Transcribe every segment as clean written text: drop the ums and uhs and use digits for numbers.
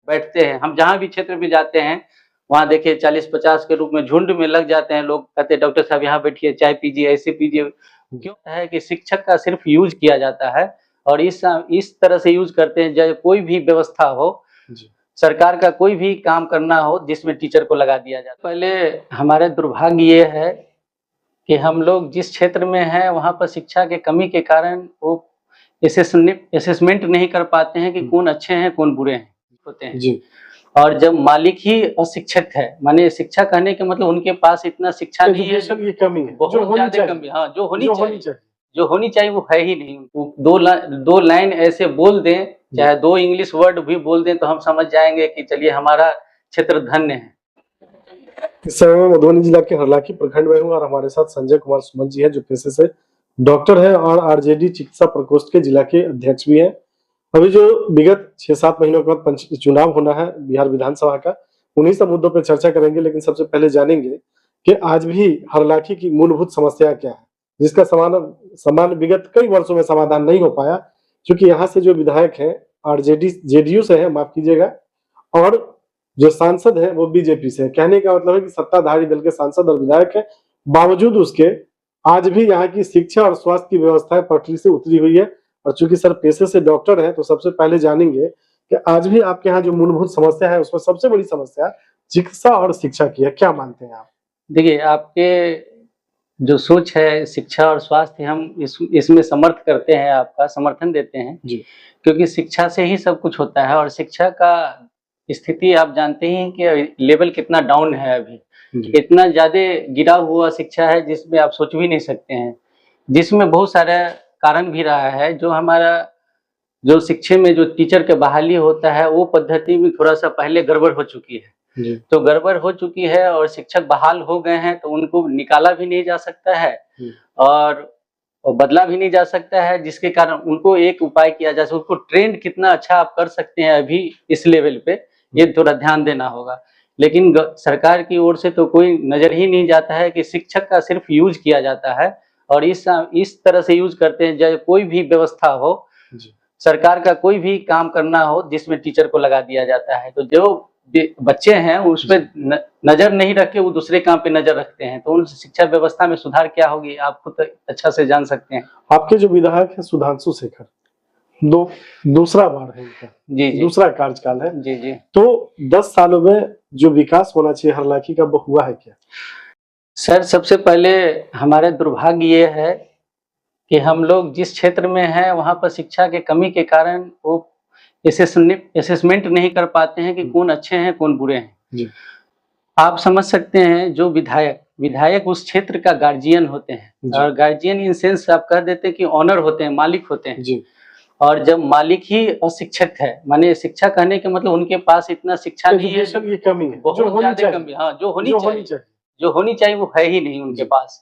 बैठते हैं। हम जहाँ भी क्षेत्र में जाते हैं, वहाँ देखिए 40-50 के रूप में झुंड में लग जाते हैं लोग, कहते हैं डॉक्टर साहब यहाँ बैठिए, चाय पीजिए, ऐसे पीजिए। क्यों है कि शिक्षक का सिर्फ यूज़ किया जाता है और इस तरह से यूज़ करते हैं जब कोई भी व्यवस्था हो, सरकार का कोई भी काम करना हो जिसमें टीचर को लगा दिया जाए। पहले हमारे दुर्भाग्य ये है कि हम लोग जिस क्षेत्र में हैं वहाँ पर शिक्षा के कमी के कारण वो असेसमेंट नहीं कर पाते हैं कि कौन अच्छे हैं, कौन बुरे हैं होते हैं। जी। और जब मालिक ही अशिक्षित है, माने शिक्षा कहने के मतलब उनके पास इतना शिक्षा नहीं है, एजुकेशन की कमी है, बहुत ज़्यादा कमी। हाँ, जो होनी चाहिए वो है ही नहीं। वो दो लाइन ऐसे बोल दें, चाहे 2 इंग्लिश वर्ड भी बोल दें तो हम समझ जाएंगे कि चलिए हमारा क्षेत्र धन्य है। इस समय मैं मधुबनी जिला के हरलाखी प्रखंड में हूँ और हमारे साथ संजय कुमार सुमन जी है, जो पेशे से डॉक्टर है और आरजेडी चिकित्सा प्रकोष्ठ के जिला के अध्यक्ष भी हैं। अभी जो विगत 6-7 महीनों के बाद चुनाव होना है बिहार विधानसभा का, उन्हीं सब मुद्दों पर चर्चा करेंगे। लेकिन सबसे पहले जानेंगे कि आज भी हरलाखी की मूलभूत समस्या क्या है, जिसका समान विगत कई वर्षों में समाधान नहीं हो पाया, क्योंकि यहाँ से जो विधायक हैं आरजेडी जेडीयू से है, माफ कीजिएगा, और जो सांसद है वो बीजेपी से है। कहने का मतलब है कि सत्ताधारी दल के सांसद और विधायक है, बावजूद उसके आज भी यहाँ की शिक्षा और स्वास्थ्य की व्यवस्था पटरी से उतरी हुई है। और चूंकि सर पेशे से डॉक्टर है, तो सबसे पहले जानेंगे कि आज भी आपके यहाँ जो मूलभूत समस्या है उसमें सबसे बड़ी समस्या चिकित्सा और शिक्षा की है, क्या मानते हैं आप? देखिए, आपके जो सोच है शिक्षा और स्वास्थ्य, हम इसमें समर्थ करते हैं, आपका समर्थन देते हैं जी। क्योंकि शिक्षा से ही सब कुछ होता है और शिक्षा का स्थिति आप जानते ही हैं कि लेवल कितना डाउन है अभी। इतना ज़्यादा गिरा हुआ शिक्षा है जिसमें आप सोच भी नहीं सकते हैं, जिसमें बहुत सारा कारण भी रहा है। जो हमारा जो शिक्षा में जो टीचर के बहाली होता है वो पद्धति में थोड़ा सा पहले गड़बड़ हो चुकी है। तो गड़बड़ हो चुकी है और शिक्षक बहाल हो गए हैं तो उनको निकाला भी नहीं जा सकता है और बदला भी नहीं जा सकता है, जिसके कारण उनको एक उपाय किया जा सकता है। उसको ट्रेंड कितना अच्छा आप कर सकते हैं अभी इस लेवल पे, ये थोड़ा ध्यान देना होगा। लेकिन सरकार की ओर से तो कोई नजर ही नहीं जाता है कि शिक्षक का सिर्फ यूज किया जाता है और इस तरह से यूज करते हैं जब कोई भी व्यवस्था हो, सरकार का कोई भी काम करना हो जिसमें टीचर को लगा दिया जाता है, तो जो बच्चे हैं उस पर नजर नहीं रख के वो दूसरे काम पे नजर रखते हैं, तो उन शिक्षा व्यवस्था में सुधार क्या होगी आप खुद अच्छा से जान सकते हैं। आपके जो विधायक है सुधांशु शेखर, दूसरा बार है इनका, जी, दूसरा कार्यकाल है। जी। तो 10 सालों में जो विकास होना चाहिए हरलाखी का वो हुआ है क्या? सर सबसे पहले हमारे दुर्भाग्य ये है कि हम लोग जिस क्षेत्र में हैं वहाँ पर शिक्षा के कमी के कारण वो असेसमेंट नहीं कर पाते हैं कि कौन अच्छे हैं, कौन बुरे हैं। आप समझ सकते हैं जो विधायक उस क्षेत्र का गार्जियन होते हैं और गार्जियन इन सेंस आप कह देते हैं कि ऑनर होते हैं, मालिक होते हैं। और जब मालिक ही अशिक्षित है, माने शिक्षा कहने के मतलब उनके पास इतना शिक्षा नहीं है, की कमी है, बहुत ज़्यादा कमी। हाँ, जो होनी चाहिए वो है ही नहीं उनके पास।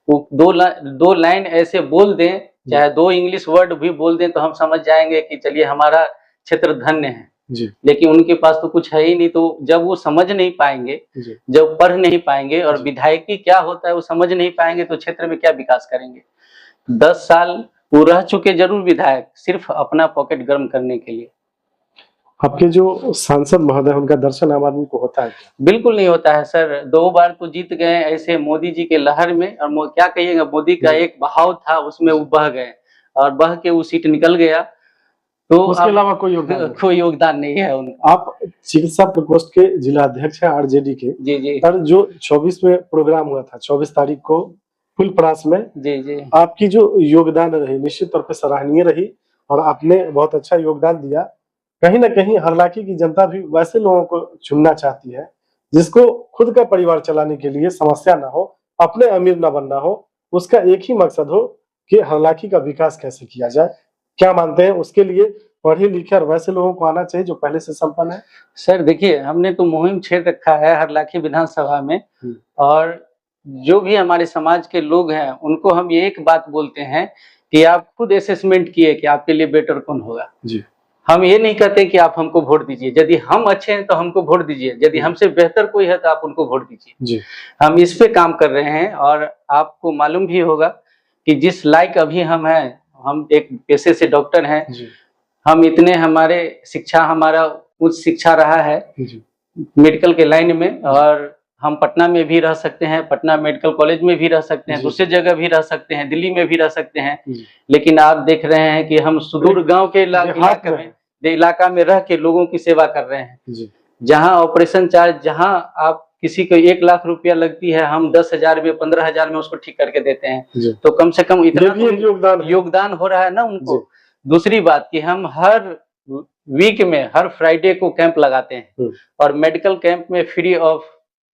वो दो लाइन ऐसे बोल दें, चाहे 2 इंग्लिश वर्ड भी बोल दें तो हम समझ जाएंगे कि चलिए हमारा क्षेत्र धन्य है। लेकिन उनके पास तो कुछ है ही नहीं। तो जब वो समझ नहीं पाएंगे, जब पढ़ नहीं पाएंगे और विधायकी क्या होता है वो समझ नहीं पाएंगे तो क्षेत्र में क्या विकास करेंगे। 10 साल वो रह चुके जरूर विधायक, सिर्फ अपना पॉकेट गर्म करने के लिए। आपके जो सांसद महोदय उनका दर्शन आम आदमी को होता है क्या? बिल्कुल नहीं होता है सर। 2 बार तो जीत गए ऐसे मोदी जी के लहर में, और क्या कहिएगा, मोदी का एक बहाव था उसमें वो बह गए और बह के वो सीट निकल गया, तो उसके अलावा कोई योगदान नहीं है उनका। आप चिकित्सा प्रकोष्ठ के जिला अध्यक्ष हैं आरजेडी के। जी। पर जो 24 में प्रोग्राम हुआ था, 24 तारीख को फुलपरास में, जी। आपकी जो योगदान रही निश्चित तौर पर सराहनीय रही और आपने बहुत अच्छा योगदान दिया। कहीं ना कहीं हरलाखी की जनता भी वैसे लोगों को चुनना चाहती है जिसको खुद का परिवार चलाने के लिए समस्या ना हो, अपने अमीर ना बनना हो, उसका एक ही मकसद हो कि हरलाखी का विकास कैसे किया जाए। क्या मानते हैं उसके लिए पढ़े लिखे और वैसे लोगों को आना चाहिए जो पहले से संपन्न है? सर देखिए, हमने तो मुहिम छेड़ रखा है हरलाखी विधानसभा में और जो भी हमारे समाज के लोग हैं उनको हम ये एक बात बोलते हैं कि आप खुद असेसमेंट किए कि आपके लिए बेटर कौन होगा। हम ये नहीं कहते कि आप हमको वोट दीजिए, यदि हम अच्छे हैं तो हमको वोट दीजिए, यदि हमसे बेहतर कोई है तो आप उनको वोट दीजिए। हम इस पे काम कर रहे हैं और आपको मालूम भी होगा कि जिस लायक अभी हम हैं, हम एक पेशे से डॉक्टर हैं, हम इतने हमारे शिक्षा हमारा उच्च शिक्षा रहा है जी मेडिकल के लाइन में, और हम पटना में भी रह सकते हैं, पटना मेडिकल कॉलेज में भी रह सकते हैं, जी। दूसरी जगह भी रह सकते हैं, दिल्ली में भी रह सकते हैं। जी। लेकिन आप देख रहे हैं कि हम सुदूर गांव के देहात में इलाका में रह के लोगों की सेवा कर रहे हैं। जी जहां ऑपरेशन चार्ज, जहां आप किसी को 1 लाख रुपया लगती है, हम 10,000 में 15,000 में उसको ठीक करके देते हैं। जी। तो कम से कम ये इतना भी एक योगदान है। योगदान हो रहा है ना उनको। जी। दूसरी बात कि हम हर वीक में हर फ्राइडे को कैंप लगाते हैं, और मेडिकल कैंप में फ्री ऑफ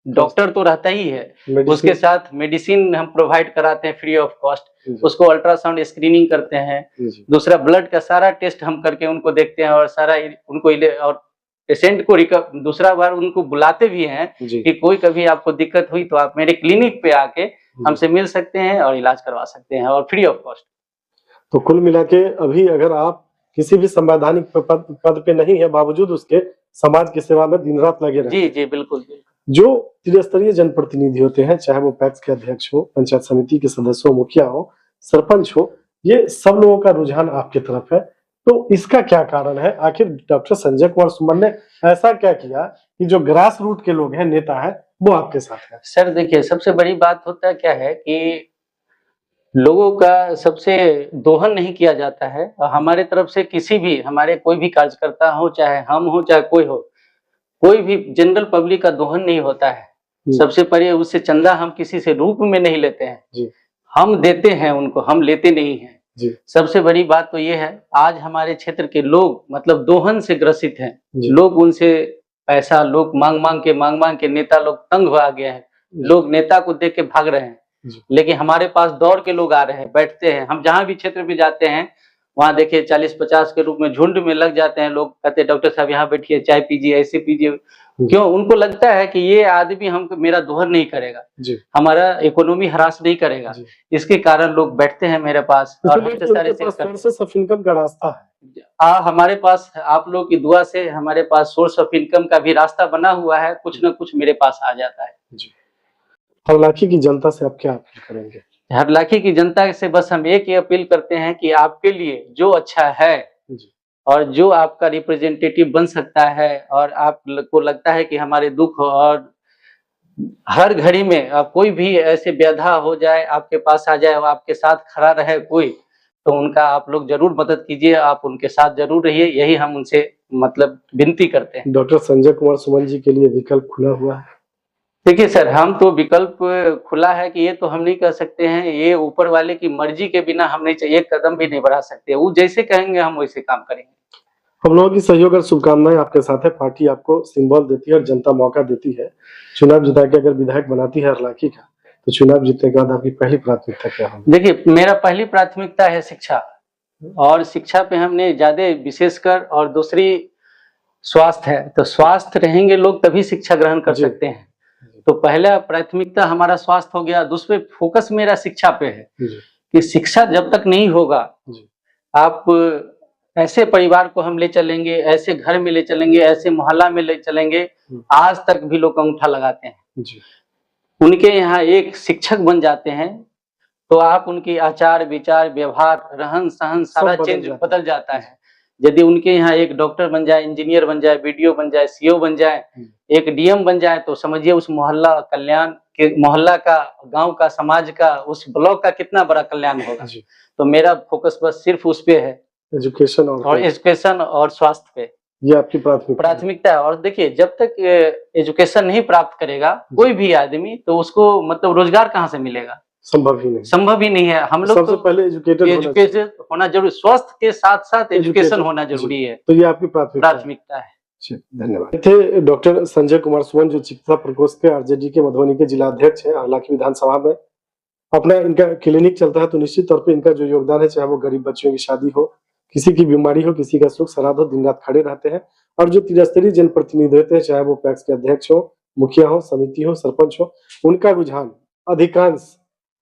डॉक्टर तो रहता ही है, उसके साथ मेडिसिन हम प्रोवाइड कराते हैं फ्री ऑफ कॉस्ट। उसको अल्ट्रासाउंड स्क्रीनिंग करते हैं, दूसरा ब्लड का सारा टेस्ट हम करके उनको देखते हैं, और सारा उनको और पेशेंट को दूसरा बार उनको बुलाते भी हैं कि कोई कभी आपको दिक्कत हुई तो आप मेरे क्लिनिक पे आके हमसे मिल सकते हैं और इलाज करवा सकते हैं, और फ्री ऑफ कॉस्ट। तो कुल मिला के अभी अगर आप किसी भी संवैधानिक पद पे नहीं है, बावजूद उसके समाज की सेवा में दिन रात लगे रहते हैं। जी जी बिल्कुल। जो त्रिस्तरीय जनप्रतिनिधि होते हैं, चाहे वो पैक्स के अध्यक्ष हो, पंचायत समिति के सदस्य हो, मुखिया हो, सरपंच हो, ये सब लोगों का रुझान आपकी तरफ है। तो इसका क्या कारण है? आखिर डॉक्टर संजय कुमार सुमन ने ऐसा क्या किया कि जो ग्रास रूट के लोग हैं, नेता है, वो आपके साथ है? सर देखिए, सबसे बड़ी बात होता है क्या है कि लोगों का सबसे दोहन नहीं किया जाता है। हमारे तरफ से किसी भी, हमारे कोई भी कार्यकर्ता हो, चाहे हम हो चाहे कोई हो, कोई भी जनरल पब्लिक का दोहन नहीं होता है। सबसे पहले उससे चंदा हम किसी से रूप में नहीं लेते हैं जी। हम देते हैं उनको, हम लेते नहीं हैं जी। सबसे बड़ी बात तो ये है, आज हमारे क्षेत्र के लोग मतलब दोहन से ग्रसित हैं। लोग उनसे पैसा लोग मांग मांग के नेता लोग तंग हो गए हैं। लोग नेता को देख के भाग रहे हैं, लेकिन हमारे पास दौड़ के लोग आ रहे हैं, बैठते हैं। हम जहां भी क्षेत्र में जाते हैं वहां देखिए 40-50 के रूप में झुंड में लग जाते हैं लोग, कहते हैं डॉक्टर साहब यहाँ बैठिए, चाय पीजिए, ऐसे पीजिए। क्यों? उनको लगता है कि ये आदमी हम मेरा दोहन नहीं करेगा, हमारा इकोनॉमी हरास नहीं करेगा, इसके कारण लोग बैठते हैं मेरे पास। और सोर्स इनकम का रास्ता है हमारे पास, आप लोग की दुआ से हमारे पास सोर्स ऑफ इनकम का भी रास्ता बना हुआ है, कुछ न कुछ मेरे पास आ जाता है। हरलाखी की जनता से आप क्या अपील करेंगे? हरलाखी की जनता से बस हम एक ही अपील करते हैं कि आपके लिए जो अच्छा है और जो आपका रिप्रेजेंटेटिव बन सकता है, और आपको लगता है कि हमारे दुख और हर घड़ी में आप कोई भी ऐसे व्यथा हो जाए, आपके पास आ जाए और आपके साथ खड़ा रहे कोई, तो उनका आप लोग जरूर मदद कीजिए, आप उनके साथ जरूर रहिए, यही हम उनसे मतलब विनती करते हैं। डॉक्टर संजय कुमार सुमन जी के लिए विकल्प खुला हुआ है? देखिए सर, हम तो विकल्प खुला है कि ये तो हम नहीं कह सकते हैं, ये ऊपर वाले की मर्जी के बिना हम नहीं एक कदम भी नहीं बढ़ा सकते। वो जैसे कहेंगे हम वैसे काम करेंगे। हम लोगों की सहयोग और शुभकामनाएं आपके साथ है। पार्टी आपको सिंबल देती है और जनता मौका देती है। चुनाव जिता के अगर विधायक बनाती है हरलाखी का, तो चुनाव जीतने के बाद आपकी पहली प्राथमिकता क्या होगी? देखिए, मेरा पहली प्राथमिकता है शिक्षा, और शिक्षा पे हमने ज्यादा विशेषकर, और दूसरी स्वास्थ्य है। तो स्वास्थ्य रहेंगे लोग तभी शिक्षा ग्रहण कर सकते हैं। तो पहला प्राथमिकता हमारा स्वास्थ्य हो गया। दूसरे फोकस मेरा शिक्षा पे है कि शिक्षा जब तक नहीं होगा, आप ऐसे परिवार को हम ले चलेंगे, ऐसे घर में ले चलेंगे, ऐसे मोहल्ला में ले चलेंगे, आज तक भी लोग अंगूठा लगाते हैं। उनके यहाँ एक शिक्षक बन जाते हैं तो आप उनकी आचार विचार व्यवहार रहन सहन सारा चेंज बदल जाता है। यदि उनके यहाँ एक डॉक्टर बन जाए, इंजीनियर बन जाए, बीडीओ बन जाए, सीओ बन जाए, एक डीएम बन जाए, तो समझिए उस मोहल्ला कल्याण के, मोहल्ला का, गांव का, समाज का, उस ब्लॉक का कितना बड़ा कल्याण होगा। तो मेरा फोकस बस सिर्फ उस पे है, एजुकेशन और स्वास्थ्य पे। ये आपकी प्राथमिकता है। और देखिए, जब तक एजुकेशन नहीं प्राप्त करेगा कोई भी आदमी, तो उसको मतलब रोजगार कहाँ से मिलेगा? संभव ही नहीं है। हम लोग सबसे पहले एजुकेटेड होना जरूरी, स्वास्थ्य के साथ साथ एजुकेशन होना जरूरी है। तो ये आपकी प्राथमिकता है। धन्यवाद। थे डॉक्टर संजय कुमार सुमन, जो चिकित्सा प्रकोष्ठ के आरजेडी के मधुबनी के जिला अध्यक्ष है। हालांकि विधानसभा में अपना इनका क्लिनिक चलता है, तो निश्चित तौर पे इनका जो योगदान है, चाहे वो गरीब बच्चों की शादी हो, किसी की बीमारी हो, किसी का सुख श्राद्ध हो, दिन रात खड़े रहते हैं। और जो त्रिस्तरीय जनप्रतिनिधि होते हैं, चाहे वो पैक्स के अध्यक्ष हो, मुखिया हो, समिति हो, सरपंच हो, उनका रुझान अधिकांश,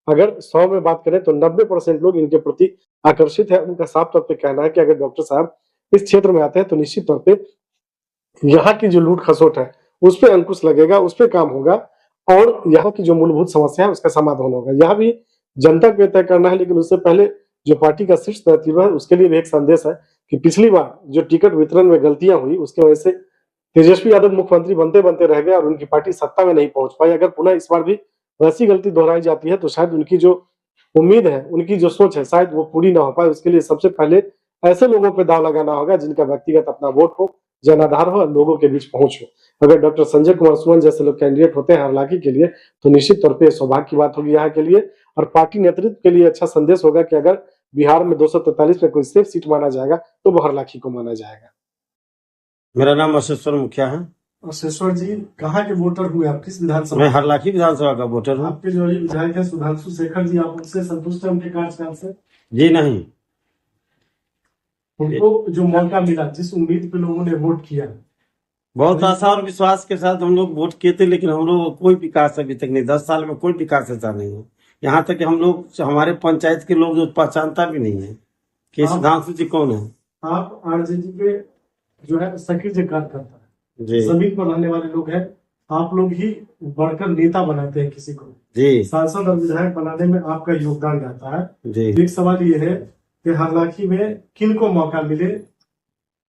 अगर 100 में बात करें तो 90% लोग इनके प्रति आकर्षित है। उनका साफ तौर पे कहना है कि अगर डॉक्टर साहब इस क्षेत्र में आते हैं तो निश्चित तौर पे यहाँ की जो लूट खसोट है उस पर अंकुश लगेगा, उस पर काम होगा, और यहाँ की जो मूलभूत समस्या है उसका समाधान होगा। यह भी जनता को तय करना है, लेकिन उससे पहले जो पार्टी का शीर्ष नेतृत्व है उसके लिए भी एक संदेश है कि पिछली बार जो टिकट वितरण में गलतियां हुई, उसकी वजह से तेजस्वी यादव मुख्यमंत्री बनते बनते रह गए और उनकी पार्टी सत्ता में नहीं पहुंच पाई। अगर पुनः इस बार भी वैसी गलती दोहराई जाती है तो शायद उनकी जो उम्मीद है, उनकी जो सोच है, शायद वो पूरी ना हो पाए। उसके लिए सबसे पहले ऐसे लोगों पे दाव लगाना होगा जिनका व्यक्तिगत अपना वोट हो, जनाधार हो और लोगों के बीच पहुंच हो। अगर डॉक्टर संजय कुमार सुमन जैसे लोग कैंडिडेट होते हैं हरलाखी के लिए तो निश्चित तौर पर सौभाग्य की बात होगी यहाँ के लिए, और पार्टी नेतृत्व के लिए अच्छा संदेश होगा कि अगर बिहार में 243 में कोई सेफ सीट माना जाएगा तो वो हरलाखी को माना जाएगा। मेरा नाम अशेश्वर मुखिया है। अशेश्वर जी, कहाँ के वोटर हुए आप? किस विधानसभा? मैं हरलाखी विधानसभा का वोटर हूँ। आपके जो विधायक है सुधांशु शेखर जी, आप उनसे संतुष्ट हैं उनके कार्यकाल से? जी नहीं, उनको जो मौका मिला, जिस उम्मीद पे लोगों ने वोट किया, बहुत आशा और विश्वास के साथ हम लोग वोट किए थे, लेकिन हम लोग को कोई विकास अभी तक नहीं, 10 साल में कोई विकास ऐसा नहीं है। यहाँ तक कि हम लोग, हमारे पंचायत के लोग जो पहचानता भी नहीं है कि सुधांशु जी कौन है। आप आरजेडी के जो है सक्रिय कार्यकर्ता है, जी जमीन पर रहने वाले लोग हैं, आप लोग ही बढ़कर नेता बनाते हैं किसी को, जी सांसद और विधायक बनाने में आपका योगदान रहता है। जी। एक सवाल ये है कि हरलाखी में किन को मौका मिले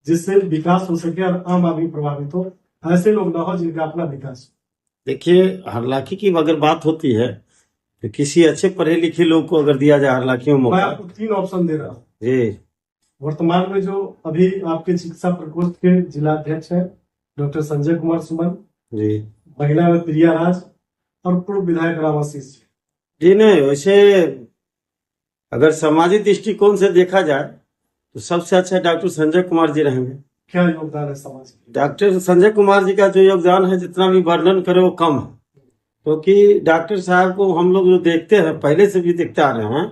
जिससे विकास हो सके और आम आदमी प्रभावित हो, ऐसे लोग ना हो जिनका अपना विकास हो। देखिए, हरलाखी की अगर बात होती है तो किसी अच्छे पढ़े लिखे लोग को अगर दिया जाए हरलाखी में मैं मौका। आपको 3 ऑप्शन दे रहा हूँ। जी, वर्तमान में जो अभी आपके चिकित्सा प्रकोष्ठ के जिला अध्यक्ष हैं डॉक्टर संजय कुमार सुमन जी महिला में प्रिया राज और पूर्व विधायक रामाशीष जी। जी। नहीं, वैसे अगर सामाजिक दृष्टिकोण से देखा जाए तो सबसे अच्छा डॉक्टर संजय कुमार जी रहेंगे। क्या योगदान है समाज के? डॉक्टर संजय कुमार जी का जो योगदान है, जितना भी वर्णन करे वो कम है, क्योंकि डॉक्टर साहब को हम लोग जो देखते हैं, पहले से भी देखते आ रहे हैं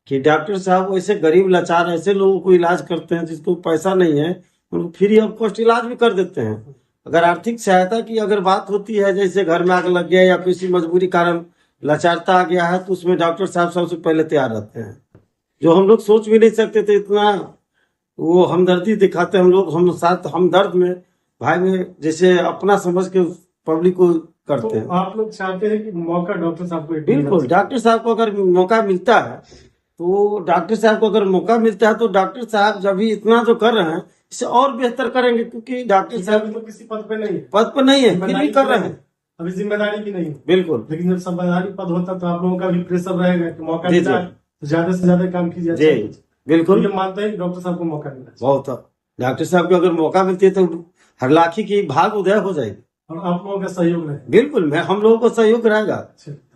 कि डॉक्टर साहब ऐसे गरीब लाचार ऐसे लोगों को इलाज करते हैं जिसको पैसा नहीं है, उनको फ्री ऑफ कॉस्ट इलाज भी कर देते हैं। अगर आर्थिक सहायता की अगर बात होती है, जैसे घर में आग लग गया या किसी मजबूरी कारण लाचारता आ गया है, तो उसमें डॉक्टर साहब सबसे पहले तैयार रहते हैं, जो हम लोग सोच भी नहीं सकते थे। इतना वो हमदर्दी दिखाते हैं हम लोग, हम साथ हमदर्द में भाई में जैसे अपना समझ के पब्लिक को करते हैं। तो आप लोग चाहते हैं कि मौका डॉक्टर साहब को बिल्कुल, डॉक्टर साहब को अगर मौका मिलता है तो डॉक्टर साहब को अगर मौका मिलता है तो डॉक्टर साहब जब भी इतना जो कर रहे हैं इससे और बेहतर करेंगे, क्योंकि डॉक्टर साहब तो किसी पद पे नहीं है, पद पर नहीं है, फिर भी कर रहे हैं। अभी जिम्मेदारी भी नहीं है। बिल्कुल लेकिन जब संवैधानिक पद होता तो आप लोगों का भी प्रेशर रहेगा कि मौका जी, मिला जी। तो ज्यादा से ज्यादा काम कीजिए। जी बिल्कुल, ये मानते हैं कि डॉक्टर साहब को मौका मिला बहुत। डॉक्टर साहब को अगर मौका मिलती है तो हरलाखी की भाग उदय हो जाएगी और आप लोगों का सहयोग रहे। बिल्कुल, मैं हम लोगों को सहयोग रहेगा।